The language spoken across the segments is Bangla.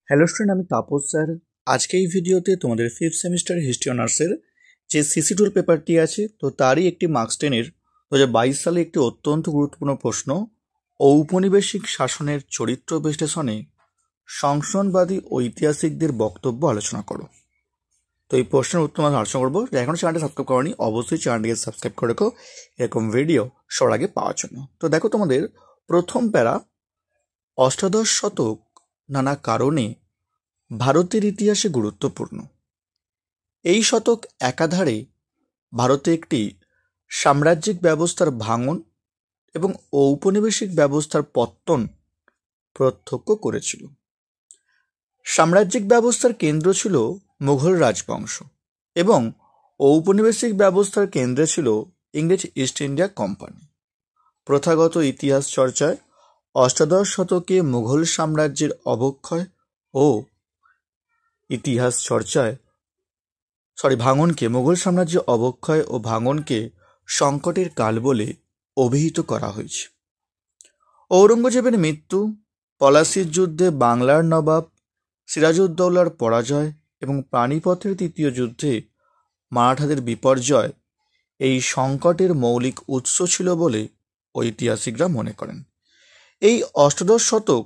হ্যালো স্টুডেন্ট, আমি তাপস স্যার। আজকে এই ভিডিওতে তোমাদের ফিফথ সেমিস্টার হিস্ট্রি অনার্সের যে সিসি টুল পেপারটি আছে তো তারই একটি মার্কস 10-এর 2022 সালে একটি অত্যন্ত গুরুত্বপূর্ণ প্রশ্ন, ঔপনিবেশিক শাসনের চরিত্র বিশ্লেষণে সংশোধনবাদী ঐতিহাসিকদের বক্তব্য আলোচনা করো। তো এই প্রশ্নের উত্তর আমরা আলোচনা করবো। এখনও চ্যানেলটি সাবস্ক্রাইব করোনি, অবশ্যই চ্যানেলটিকে সাবস্ক্রাইব করে রেখো এরকম ভিডিও সবার আগে পাওয়ার জন্য। তো দেখো, তোমাদের প্রথম প্যারা, অষ্টাদশ শতক নানা কারণে ভারতের ইতিহাসে গুরুত্বপূর্ণ। এই শতক একাধারে ভারতে একটি সাম্রাজ্যিক ব্যবস্থার ভাঙন এবং ঔপনিবেশিক ব্যবস্থার পত্তন প্রত্যক্ষ করেছিল। সাম্রাজ্যিক ব্যবস্থার কেন্দ্র ছিল মুঘল রাজবংশ এবং ঔপনিবেশিক ব্যবস্থার কেন্দ্রে ছিল ইংরেজ ইস্ট ইন্ডিয়া কোম্পানি। প্রথাগত ইতিহাস চর্চায় অষ্টাদশ শতকে মুঘল সাম্রাজ্যের অবক্ষয় ও ইতিহাস চর্চায় ভাঙনকে মুঘল সাম্রাজ্যের অবক্ষয় ও ভাঙনকে সংকটের কাল বলে অভিহিত করা হয়েছে। ঔরঙ্গজেবের মৃত্যু, পলাশির যুদ্ধে বাংলার নবাব সিরাজউদ্দৌলার পরাজয় এবং পানিপথের তৃতীয় যুদ্ধে মারাঠাদের বিপর্যয় এই সংকটের মৌলিক উৎস ছিল বলে ঐতিহাসিকরা মনে করেন। এই অষ্টাদশ শতক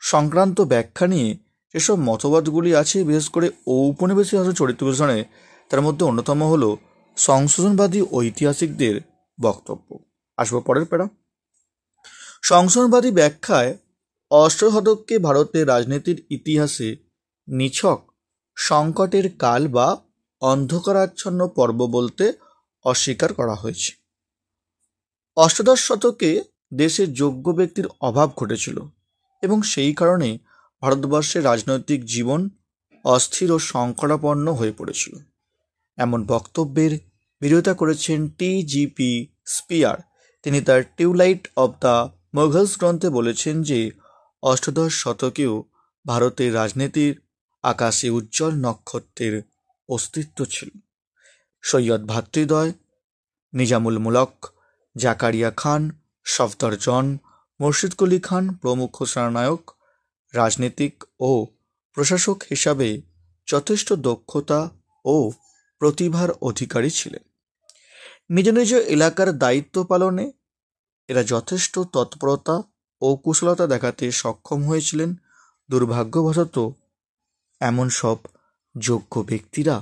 সংক্রান্ত ব্যাখ্যা নিয়ে যেসব মতবাদগুলি আছে, বিশেষ করে ঔপনিবেশিক চরিত্র বিশ্লেষণে, তার মধ্যে অন্যতম হল সংশোধনবাদী ঐতিহাসিকদের বক্তব্য। আসবো পরের প্যারা। সংশোধনবাদী ব্যাখ্যায় অষ্টাদশ শতককে ভারতের রাজনীতির ইতিহাসে নিছক সংকটের কাল বা অন্ধকারাচ্ছন্ন পর্ব বলতে অস্বীকার করা হয়েছে। অষ্টাদশ শতকে দেশের যোগ্য ব্যক্তির অভাব ঘটেছিল এবং সেই কারণে ভারতবর্ষের রাজনৈতিক জীবন অস্থির ও সংকটাপন্ন হয়ে পড়েছিল। এমন বক্তব্যের বিরোধিতা করেছেন টি.জি.পি. স্পিয়ার। তিনি তার টিউলাইট অব দ্য মোগলস গ্রন্থে বলেছেন যে অষ্টাদশ শতকেও ভারতের রাজনীতির আকাশে উজ্জ্বল নক্ষত্রের অস্তিত্ব ছিল। সৈয়দ ভ্রাতৃদ্বয়, নিজামুল মুলক, জাকারিয়া খান, সফদরজং, মুর্শিদ কুলি খান প্রমুখ সেনানায়ক, রাজনীতিক ও প্রশাসক হিসাবে যথেষ্ট দক্ষতা ও প্রতিভার অধিকারী ছিলেন। নিজ নিজ এলাকার দায়িত্ব পালনে এরা যথেষ্ট তৎপরতা ও কুশলতা দেখাতে সক্ষম হয়েছিলেন। দুর্ভাগ্যবশত এমন সব যোগ্য ব্যক্তিরা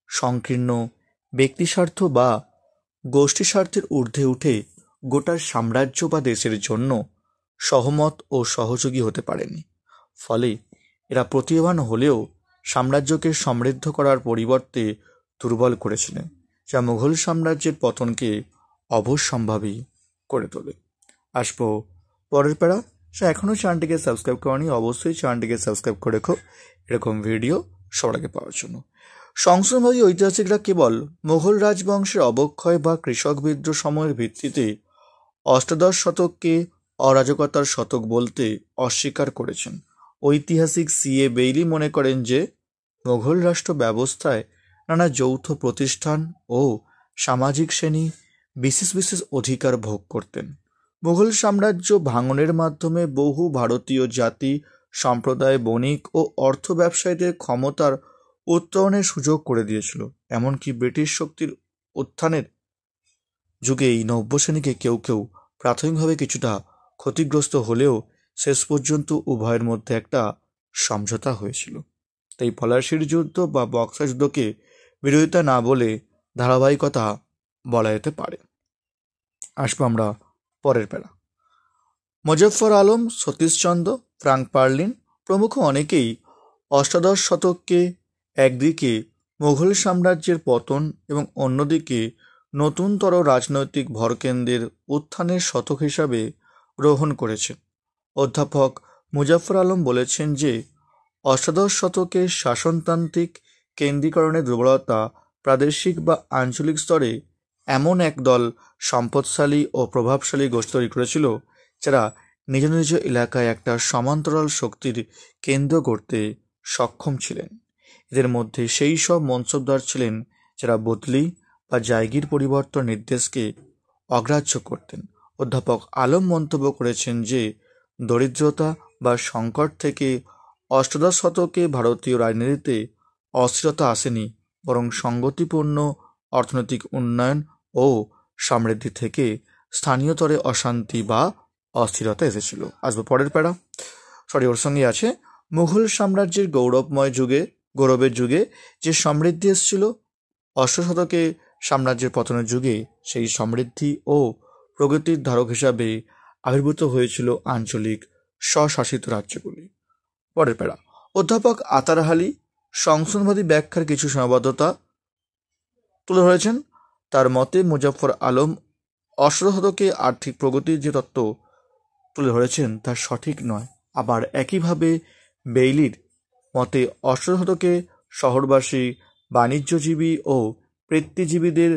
সংকীর্ণ ব্যক্তিস্বার্থ বা গোষ্ঠী স্বার্থের ঊর্ধ্বে উঠে গোটা সাম্রাজ্য বা দেশের জন্য সহমত ও সহযোগী হতে পারেনি। ফলে এরা প্রতিভাবান হলেও সাম্রাজ্যকে সমৃদ্ধ করার পরিবর্তে দুর্বল করেছিলেন, যা মুঘল সাম্রাজ্যের পতনকে অবশ্যম্ভাবী করে তোলে। আসবো পরের প্যারা। সে এখনও চ্যানেলটিকে সাবস্ক্রাইব করনি, অবশ্যই চ্যানেলটিকে সাবস্ক্রাইব করে রেখো এরকম ভিডিও সবার আগে পাওয়ার জন্য। সংশোধনবাদী ঐতিহাসিকরা কেবল মুঘল রাজবংশের অবক্ষয় বা কৃষক বিদ্রোহ সময়ের ভিত্তিতে অষ্টাদশ শতককে অরাজকতার শতক বলতে অস্বীকার করেছেন। ঐতিহাসিক সি.এ. বেইলি মনে করেন যে মুঘল রাষ্ট্র ব্যবস্থায় নানা যৌথ প্রতিষ্ঠান ও সামাজিক শ্রেণী বিশেষ বিশেষ অধিকার ভোগ করতেন। মুঘল সাম্রাজ্য ভাঙনের মাধ্যমে বহু ভারতীয় জাতি, সম্প্রদায়, বণিক ও অর্থ ব্যবসায়ীদের ক্ষমতার উত্তরণের সুযোগ করে দিয়েছিল। এমনকি ব্রিটিশ শক্তির উত্থানের যুগে এই নব্য শ্রেণীকে কেউ কেউ প্রাথমিকভাবে কিছুটা ক্ষতিগ্রস্ত হলেও শেষ পর্যন্ত উভয়ের মধ্যে একটা সমঝোতা হয়েছিল। তাই পলাশির যুদ্ধ বা বক্সার যুদ্ধকে বিরোধিতা না বলে ধারাবাহিকতা বলা যেতে পারে। আসবো আমরা পরের প্যারা। মুজফ্ফর আলম, সতীশচন্দ্র, ফ্রাঙ্ক পার্লিন প্রমুখ অনেকেই অষ্টাদশ শতককে একদিকে মুঘল সাম্রাজ্যের পতন এবং অন্যদিকে নতুনতর রাজনৈতিক ভরকেন্দ্রের উত্থানের শতক হিসাবে গ্রহণ করেছেন। অধ্যাপক মুজফ্ফর আলম বলেছেন যে অষ্টাদশ শতকে শাসনতান্ত্রিক কেন্দ্রীকরণের দুর্বলতা প্রাদেশিক বা আঞ্চলিক স্তরে এমন একদল সম্পদশালী ও প্রভাবশালী গোষ্ঠী তৈরি করেছিল যারা নিজ নিজ এলাকায় একটা সমান্তরাল শক্তির কেন্দ্র করতে সক্ষম ছিলেন। এদের মধ্যে সেই সব মনসবদার ছিলেন যারা বদলি বা জায়গির পরিবর্তন নির্দেশকে অগ্রাহ্য করতেন। অধ্যাপক আলম মন্তব্য করেছেন যে দরিদ্রতা বা সংকট থেকে অষ্টাদশ শতকে ভারতীয় রাজনীতিতে অস্থিরতা আসেনি, বরং সংগতিপূর্ণ অর্থনৈতিক উন্নয়ন ও সমৃদ্ধি থেকে স্থানীয় স্তরে অশান্তি বা অস্থিরতা এসেছিল। আসবে পরের প্যারা। ওর সঙ্গে আছে মুঘল সাম্রাজ্যের গৌরবের যুগে যে সমৃদ্ধি এসেছিল, অষ্টম শতকে সাম্রাজ্যের পতনের যুগে সেই সমৃদ্ধি ও প্রগতির ধারক হিসাবে আবির্ভূত হয়েছিল আঞ্চলিক স্বশাসিত রাজ্যগুলি। পরের প্যারা। অধ্যাপক আতার আলী সংশোধনবাদী ব্যাখ্যার কিছু সীমাবদ্ধতা তুলে ধরেছেন। তার মতে মুজাফফর আলম অষ্টদশ শতকে আর্থিক প্রগতির যে তত্ত্ব তুলে ধরেছেন তা সঠিক নয়। আবার একইভাবে বেইলির মতে অষ্টদশ শতকে শহরবাসী, বাণিজ্যজীবী ও বৃত্তিজীবীদের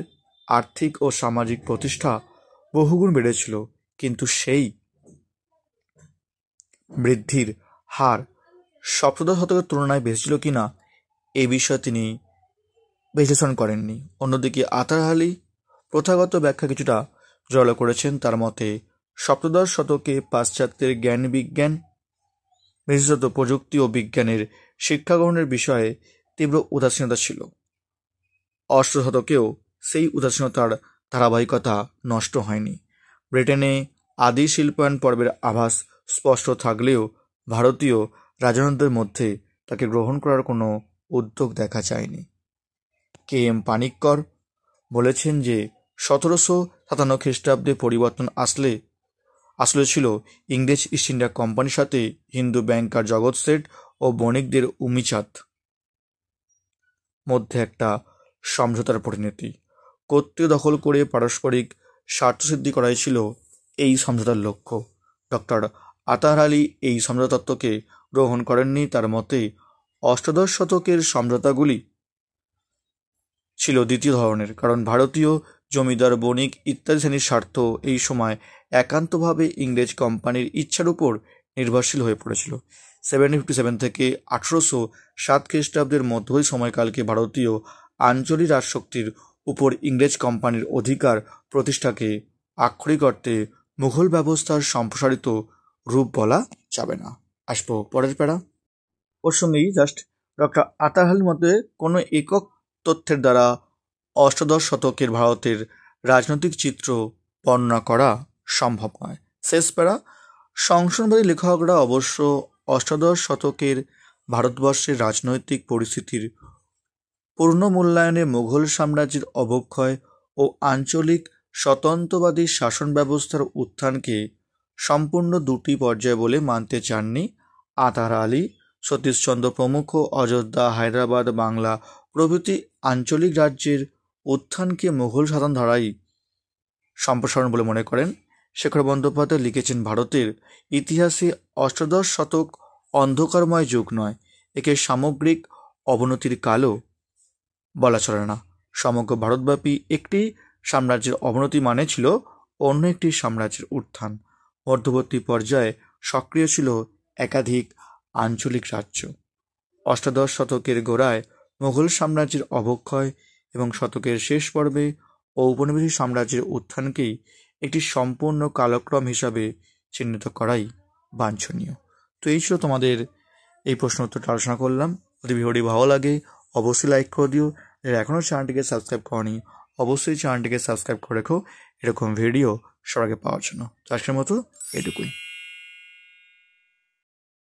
আর্থিক ও সামাজিক প্রতিষ্ঠা বহুগুণ বেড়েছিল, কিন্তু সেই বৃদ্ধির হার সপ্তদশ শতকের তুলনায় বেশি ছিল কিনা এ বিষয়ে তিনি বিশ্লেষণ করেননি। অন্যদিকে আতার আলী প্রথাগত ব্যাখ্যা কিছুটা জড়ো করেছেন। তার মতে সপ্তদশ শতকে পাশ্চাত্যের জ্ঞান বিজ্ঞান, বিশেষত প্রযুক্তি ও বিজ্ঞানের শিক্ষা গ্রহণের বিষয়ে তীব্র উদাসীনতা ছিল। অষ্টদশ শতকেও সেই উদাসীনতার ধারাবাহিকতা নষ্ট হয়নি। ব্রিটেনে আদি শিল্পায়ন পর্বের আভাস স্পষ্ট থাকলেও ভারতীয় রাজনৈতিকদের মধ্যে তাকে গ্রহণ করার কোনো উদ্যোগ দেখা যায়নি। KM পানিক্কর বলেছেন যে 1757 খ্রিস্টাব্দে পরিবর্তন আসলে ছিল ইংরেজ ইস্ট ইন্ডিয়া কোম্পানির সাথে হিন্দু ব্যাংকার জগৎ শেঠ ও বণিকদের উমিচাঁদ মধ্যে একটা সমঝোতার পরিণতি। কর্তৃত্ব দখল করে পারস্পরিক স্বার্থসিদ্ধি করাই ছিল এই সমঝোতার লক্ষ্য। ডক্টর আতার আলী এই সমঝোতা তত্ত্বকে গ্রহণ করেননি। তার মতে অষ্টাদশ শতকের সমঝোতাগুলি ছিল দ্বিতীয় ধরনের, কারণ ভারতীয় জমিদার, বণিক ইত্যাদি শ্রেণীর স্বার্থ এই সময় একান্তভাবে ইংরেজ কোম্পানির ইচ্ছার উপর নির্ভরশীল হয়ে পড়েছিল। 1757 থেকে 1807 খ্রিস্টাব্দের মধ্যবর্তী সময়কালকে ভারতীয় আঞ্চলিক রাজশক্তির উপর ইংরেজ কোম্পানির অধিকার প্রতিষ্ঠাকে আক্ষরিক অর্থে মুঘল ব্যবস্থার সম্প্রসারিত রূপ বলা যাবে না। আসবো পরের প্যারা। ওর সঙ্গেই জাস্ট ডক্টর আতার আলীর মতে কোনো একক তথ্যের দ্বারা অষ্টাদশ শতকের ভারতের রাজনৈতিক চিত্র বর্ণনা করা সম্ভব নয়। শেষ প্যারা। সংশোধনবাদী লেখকরা অবশ্য অষ্টাদশ শতকের ভারতবর্ষের রাজনৈতিক পরিস্থিতির পুনর্মূল্যায়নে মুঘল সাম্রাজ্যের অবক্ষয় ও আঞ্চলিক স্বতন্ত্রবাদী শাসন ব্যবস্থার উত্থানকে সম্পূর্ণ দুটি পর্যায় বলে মানতে চাননি। আতার আলী, সতীশচন্দ্র প্রমুখ অযোধ্যা, হায়দ্রাবাদ, বাংলা প্রভৃতি আঞ্চলিক রাজ্যের উত্থানকে মুঘল শাসন ধারাই সম্প্রসারণ বলে মনে করেন। শেখর বন্দ্যোপাধ্যায় লিখেছেন, ভারতের ইতিহাসে অষ্টাদশ শতক অন্ধকারময় যুগ নয়, একে সামগ্রিক অবনতির কালও বলা চলে না। সমগ্র ভারতব্যাপী একটি সাম্রাজ্যের অবনতি মানে ছিল অন্য একটি সাম্রাজ্যের উত্থান। মধ্যবর্তী পর্যায়ে সক্রিয় ছিল একাধিক আঞ্চলিক রাজ্য। অষ্টাদশ শতকের গোড়ায় মুঘল সাম্রাজ্যের অবক্ষয় এবং শতকের শেষ পর্বে ঔপনিবেশিক সাম্রাজ্যের উত্থানকেই একটি সম্পূর্ণ কালক্রম হিসাবে চিহ্নিত করাই বাঞ্ছনীয়। তো এই ছিল তোমাদের এই প্রশ্ন উত্তরটা আলোচনা করলাম। যদি ভিডিওটি ভালো লাগে অবশ্যই লাইক করে দিও। যারা এখনও চ্যানেলটিকে সাবস্ক্রাইব করনি অবশ্যই চ্যানেলটিকে সাবস্ক্রাইব করে রেখো এরকম ভিডিও সবার আগে পাওয়ার জন্য। তো আজকের মতো এটুকুই।